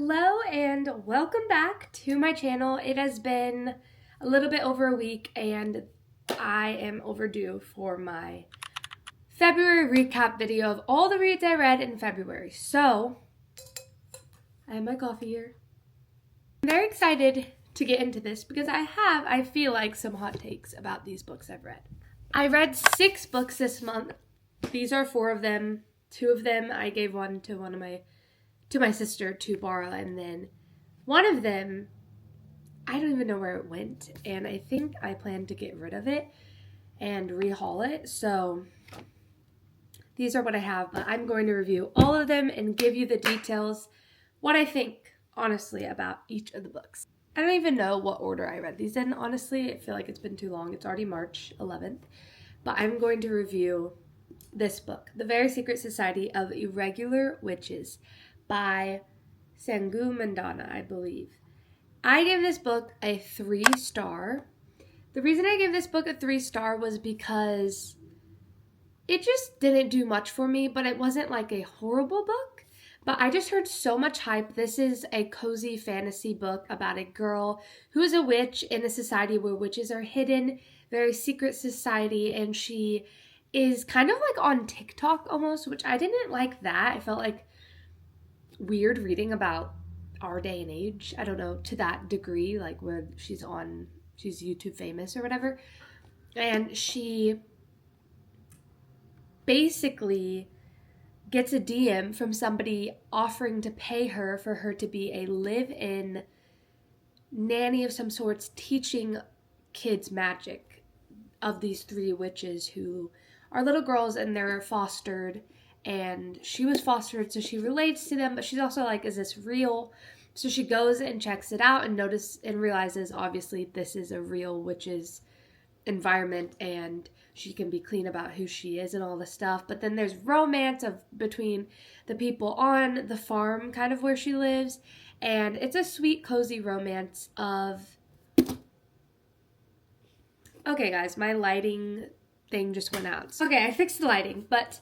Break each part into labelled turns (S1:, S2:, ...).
S1: Hello and welcome back to my channel. It has been a little bit over a week and I am overdue for my February recap video of all the reads I read in February. So, I have my coffee here. I'm very excited to get into this because I feel like, some hot takes about these books I've read. I read 6 books this month. These are 4 of them. 2 of them I gave one to my sister to borrow, and then one of them I don't even know where it went, and I think I plan to get rid of it and rehaul it. So these are what I have, but I'm going to review all of them and give you the details, what I think honestly about each of the books. I don't even know what order I read these in, honestly. I feel like it's been too long. It's already March 11th, but I'm going to review this book, The Very Secret Society of Irregular Witches by Sangu Mandana, I believe. I gave this book a 3-star. The reason I gave this book a 3-star was because it just didn't do much for me, but it wasn't like a horrible book. But I just heard so much hype. This is a cozy fantasy book about a girl who is a witch in a society where witches are hidden, very secret society, and she is kind of like on TikTok almost, which I didn't like that. I felt like weird reading about our day and age. I don't know, to that degree, like where she's YouTube famous or whatever. And she basically gets a DM from somebody offering to pay her for her to be a live-in nanny of some sorts, teaching kids magic of these 3 witches who are little girls and they're fostered. And she was fostered, so she relates to them, but she's also like, is this real? So she goes and checks it out and realizes, obviously, this is a real witch's environment and she can be clean about who she is and all this stuff. But then there's romance between the people on the farm, kind of where she lives, and it's a sweet, cozy romance of... Okay, guys, my lighting thing just went out. Okay, I fixed the lighting, but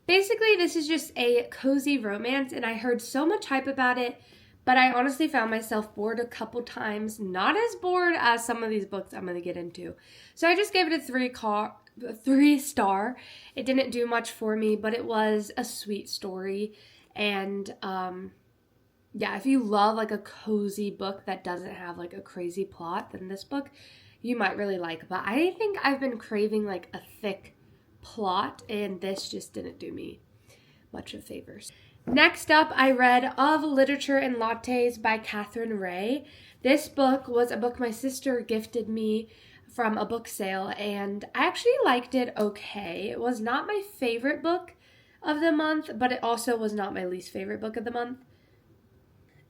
S1: basically, this is just a cozy romance, and I heard so much hype about it, but I honestly found myself bored a couple times. Not as bored as some of these books I'm going to get into. So I just gave it a 3-star. It didn't do much for me, but it was a sweet story. And yeah, if you love like a cozy book that doesn't have like a crazy plot, then this book you might really like. But I think I've been craving like a thick plot, and this just didn't do me much of favors. Next up, I read Of Literature and Lattes by Catherine Ray. This book was a book my sister gifted me from a book sale, and I actually liked it okay. It was not my favorite book of the month, but it also was not my least favorite book of the month.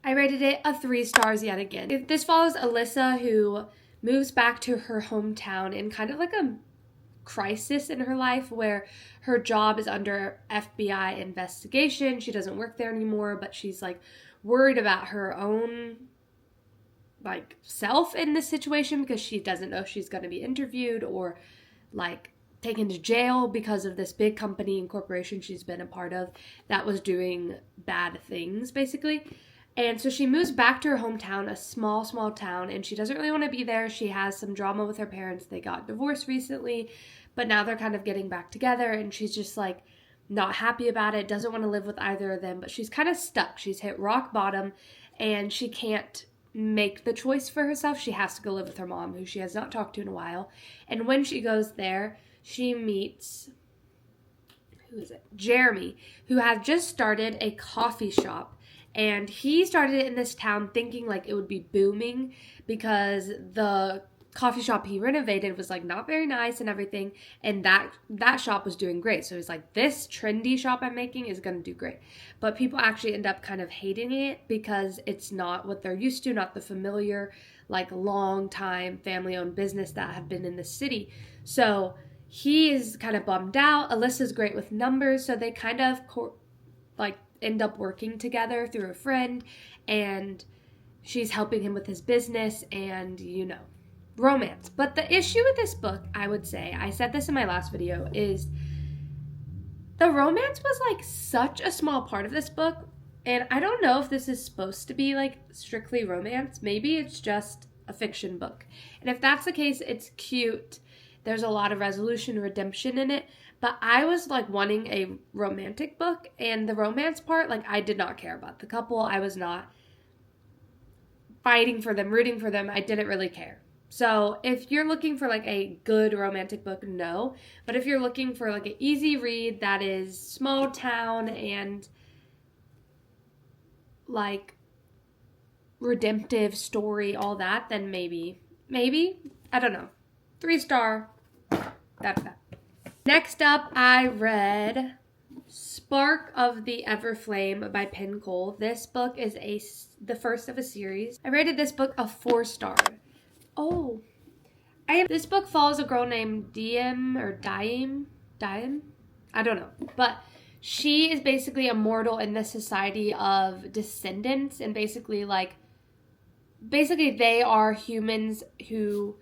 S1: I rated it a 3 stars yet again. This follows Alyssa, who moves back to her hometown in kind of like a crisis in her life where her job is under FBI investigation. She doesn't work there anymore, but she's like worried about her own like self in this situation because she doesn't know if she's going to be interviewed or like taken to jail because of this big company and corporation she's been a part of that was doing bad things basically. And so she moves back to her hometown, a small town, and she doesn't really want to be there. She has some drama with her parents. They got divorced recently, but now they're kind of getting back together, and she's just like not happy about it, doesn't want to live with either of them, but she's kind of stuck. She's hit rock bottom, and she can't make the choice for herself. She has to go live with her mom, who she has not talked to in a while. And when she goes there, she meets, who is it? Jeremy, who has just started a coffee shop. And he started it in this town thinking like it would be booming because the coffee shop he renovated was like not very nice and everything. And that shop was doing great. So he's like, this trendy shop I'm making is going to do great. But people actually end up kind of hating it because it's not what they're used to, not the familiar, like long time family owned business that have been in the city. So he is kind of bummed out. Alyssa's great with numbers. So they kind of end up working together through a friend, and she's helping him with his business and, romance. But the issue with this book, I would say, I said this in my last video, is the romance was like such a small part of this book. And I don't know if this is supposed to be like strictly romance. Maybe it's just a fiction book. And if that's the case, it's cute. There's a lot of resolution, redemption in it. But I was like wanting a romantic book, and the romance part, like I did not care about the couple. I was not fighting for them, rooting for them. I didn't really care. So if you're looking for like a good romantic book, no. But if you're looking for like an easy read that is small town and like redemptive story, all that, then maybe, I don't know. 3-star, that's that. Next up, I read Spark of the Everflame by Penn Cole. This book is the first of a series. I rated this book a 4-star. Oh, this book follows a girl named Diem. I don't know, but she is basically immortal in this society of descendants, and basically they are humans who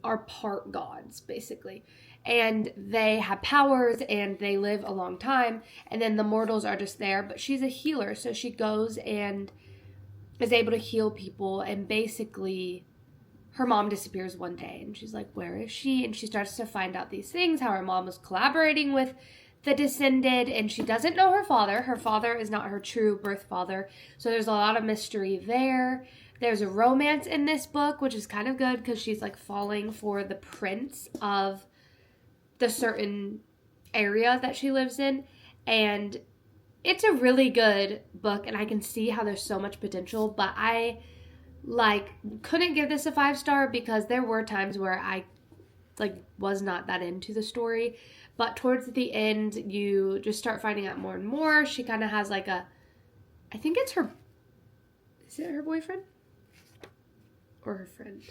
S1: are part gods, basically. And they have powers and they live a long time, and then the mortals are just there. But she's a healer, so she goes and is able to heal people, and basically her mom disappears one day and she's like, where is she? And she starts to find out these things, how her mom was collaborating with the descended, and she doesn't know her father. Her father is not her true birth father, so there's a lot of mystery there. There's a romance in this book, which is kind of good because she's like falling for the prince of the certain area that she lives in, and it's a really good book, and I can see how there's so much potential, but I couldn't give this a 5-star because there were times where I was not that into the story. But towards the end, you just start finding out more and more. She kind of has I think it's her, is it her boyfriend? Or her friend?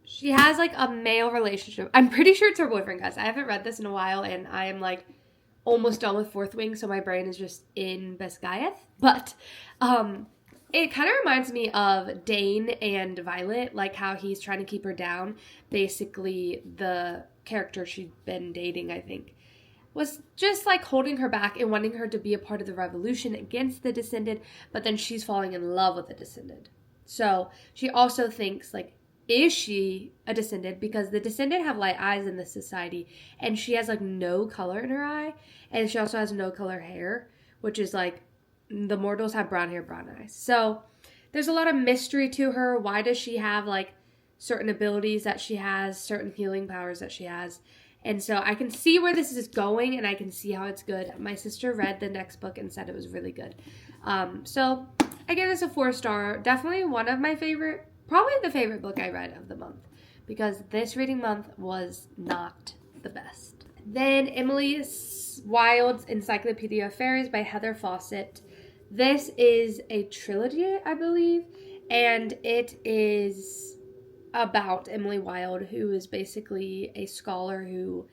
S1: She has a male relationship. I'm pretty sure it's her boyfriend, guys. I haven't read this in a while, and I am almost done with Fourth Wing, so my brain is just in Beskayeth. But it kind of reminds me of Dane and Violet, how he's trying to keep her down. Basically, the character she'd been dating, I think, was just holding her back and wanting her to be a part of the revolution against the Descended, but then she's falling in love with the Descended. So she also thinks, is she a Descended? Because the Descended have light eyes in this society, and she has no color in her eye, and she also has no color hair, which is the mortals have brown hair, brown eyes. So there's a lot of mystery to her. Why does she have certain abilities that she has, certain healing powers that she has? And so I can see where this is going, and I can see how it's good. My sister read the next book and said it was really good. So I give this a 4-star. Definitely one of my favorite, probably the favorite book I read of the month, because this reading month was not the best. Then Emily Wilde's Encyclopedia of Fairies by Heather Fawcett. This is a trilogy, I believe, and it is about Emily Wilde, who is basically a scholar who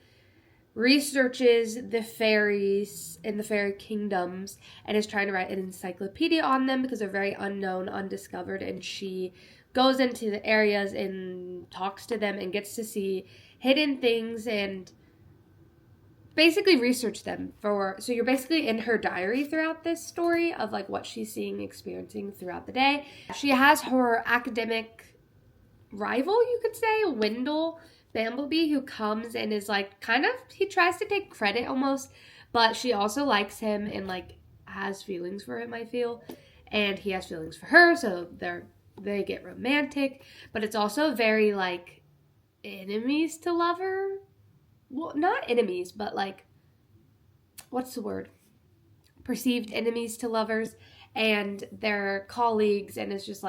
S1: researches the fairies in the fairy kingdoms and is trying to write an encyclopedia on them because they're very unknown, undiscovered, and she goes into the areas and talks to them and gets to see hidden things and basically research them so you're basically in her diary throughout this story of what she's seeing, experiencing throughout the day. She has her academic rival, you could say, Wendell Bambleby, who comes and is he tries to take credit almost, but she also likes him and has feelings for him, I feel, and he has feelings for her, so they get romantic, but it's also very enemies to lover. Well, not enemies, but what's the word? Perceived enemies to lovers, and they're colleagues, and it's just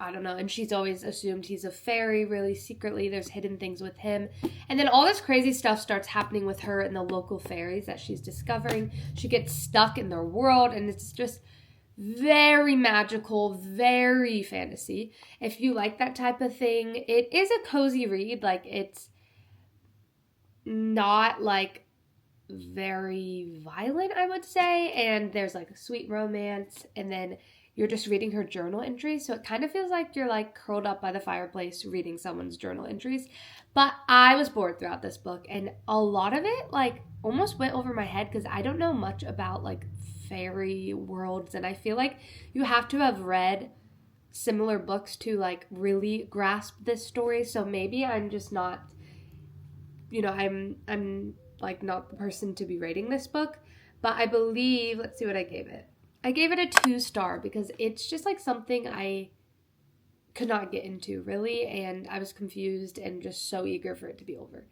S1: I don't know, and she's always assumed he's a fairy, really secretly. There's hidden things with him. And then all this crazy stuff starts happening with her and the local fairies that she's discovering. She gets stuck in their world, and it's just very magical, very fantasy. If you like that type of thing, it is a cozy read. It's not very violent, I would say, and there's a sweet romance, and then you're just reading her journal entries, so it kind of feels like you're curled up by the fireplace reading someone's journal entries. But I was bored throughout this book, and a lot of it almost went over my head because I don't know much about like fairy worlds, and I feel like you have to have read similar books to like really grasp this story. So maybe I'm just not, I'm like not the person to be rating this book. But I believe, let's see what I gave it. I gave it a 2-star because it's just like something I could not get into really, and I was confused and just so eager for it to be over.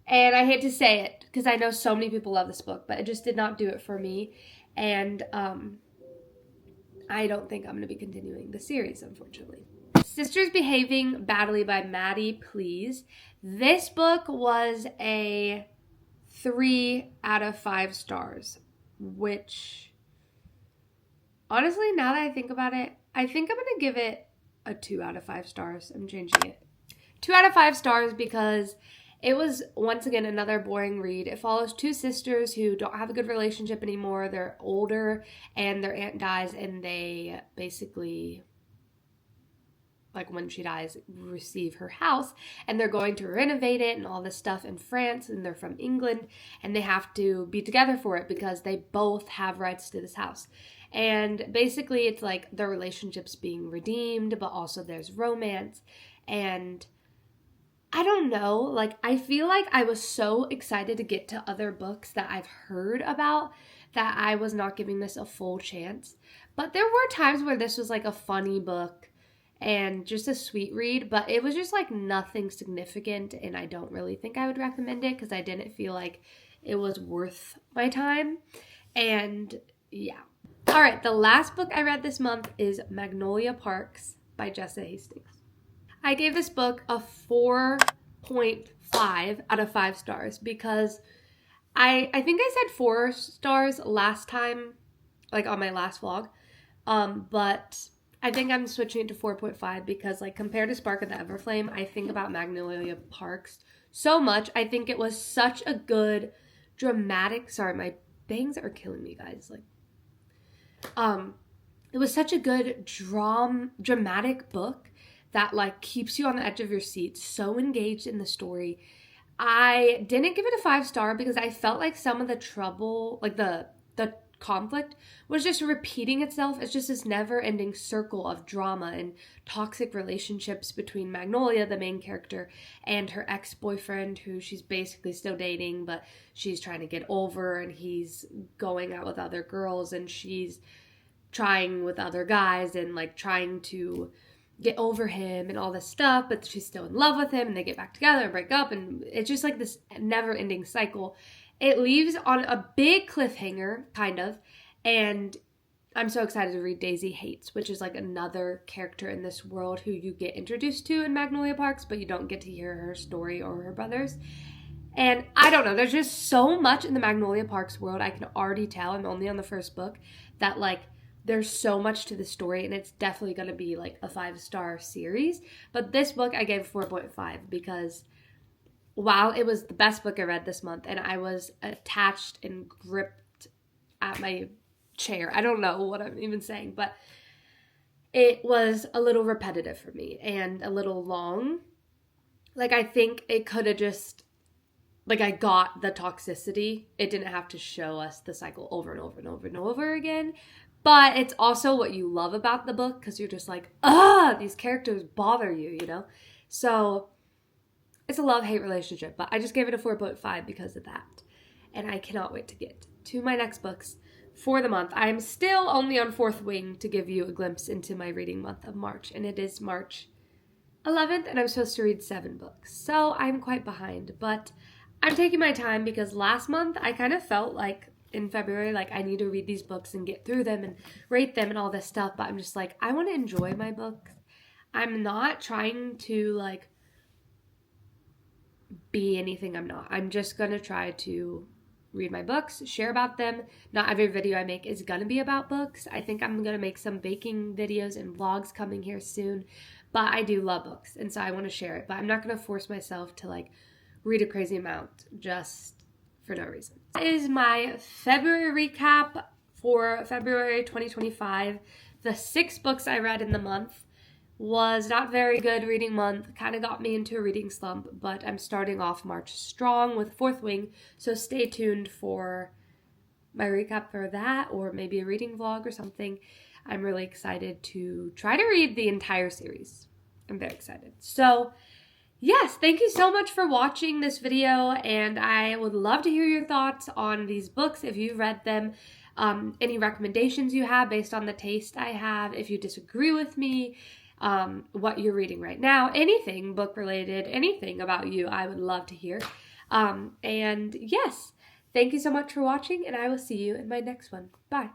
S1: And I hate to say it because I know so many people love this book, but it just did not do it for me. And I don't think I'm going to be continuing the series, unfortunately. Sisters Behaving Badly by Maddie Please. This book was a 3 out of 5 stars, which honestly, now that I think about it, I think I'm going to give it a 2 out of 5 stars. I'm changing it. 2 out of 5 stars because it was, once again, another boring read. It follows 2 sisters who don't have a good relationship anymore. They're older and their aunt dies, and they basically, like when she dies, receive her house, and they're going to renovate it and all this stuff in France, and they're from England, and they have to be together for it because they both have rights to this house. And basically it's like their relationship's being redeemed, but also there's romance. And I don't know, like I feel like I was so excited to get to other books that I've heard about that I was not giving this a full chance. But there were times where this was like a funny book and just a sweet read, but it was just like nothing significant, and I don't really think I would recommend it because I didn't feel like it was worth my time. And yeah. All right, the last book I read this month is Magnolia Parks by Jessa Hastings. I gave this book a 4.5 out of 5 stars because I think I said 4 stars last time, like on my last vlog, but I think I'm switching it to 4.5 because like compared to Spark of the Everflame, I think about Magnolia Parks so much. I think it was such a good dramatic, sorry, my bangs are killing me, guys, like it was such a good dramatic book that like keeps you on the edge of your seat, so engaged in the story. I didn't give it a 5-star because I felt like some of the trouble, like the conflict was just repeating itself. It's just this never-ending circle of drama and toxic relationships between Magnolia, the main character, and her ex-boyfriend, who she's basically still dating, but she's trying to get over, and he's going out with other girls, and she's trying with other guys and like trying to get over him and all this stuff, but she's still in love with him, and they get back together and break up, and it's just like this never-ending cycle. It leaves on a big cliffhanger, kind of, and I'm so excited to read Daisy Hates, which is like another character in this world who you get introduced to in Magnolia Parks, but you don't get to hear her story or her brothers. And I don't know, there's just so much in the Magnolia Parks world. I can already tell, I'm only on the first book, that like there's so much to the story, and it's definitely going to be like a 5-star series. But this book I gave 4.5 because while it was the best book I read this month, and I was attached and gripped at my chair, I don't know what I'm even saying, but it was a little repetitive for me and a little long. Like I think it could have just, like I got the toxicity. It didn't have to show us the cycle over and over and over and over again. But it's also what you love about the book because you're just like, these characters bother you, you know? So it's a love-hate relationship, but I just gave it a 4.5 because of that. And I cannot wait to get to my next books for the month. I am still only on fourth wing to give you a glimpse into my reading month of March, and it is March 11th, and I'm supposed to read 7 books. So I'm quite behind, but I'm taking my time because last month I kind of felt like in February, like I need to read these books and get through them and rate them and all this stuff, but I'm just like, I want to enjoy my books. I'm not trying to like be anything I'm not. I'm just going to try to read my books, share about them. Not every video I make is going to be about books. I think I'm going to make some baking videos and vlogs coming here soon, but I do love books, and so I want to share it, but I'm not going to force myself to like read a crazy amount just for no reason. That is my February recap for February 2025. The 6 books I read in the month was not very good reading month, kind of got me into a reading slump, but I'm starting off March strong with Fourth Wing, so stay tuned for my recap for that, or maybe a reading vlog or something. I'm really excited to try to read the entire series. I'm very excited. So, yes, thank you so much for watching this video, and I would love to hear your thoughts on these books if you've read them. Any recommendations you have based on the taste I have, if you disagree with me, what you're reading right now, anything book related, anything about you, I would love to hear. And yes, thank you so much for watching, and I will see you in my next one. Bye.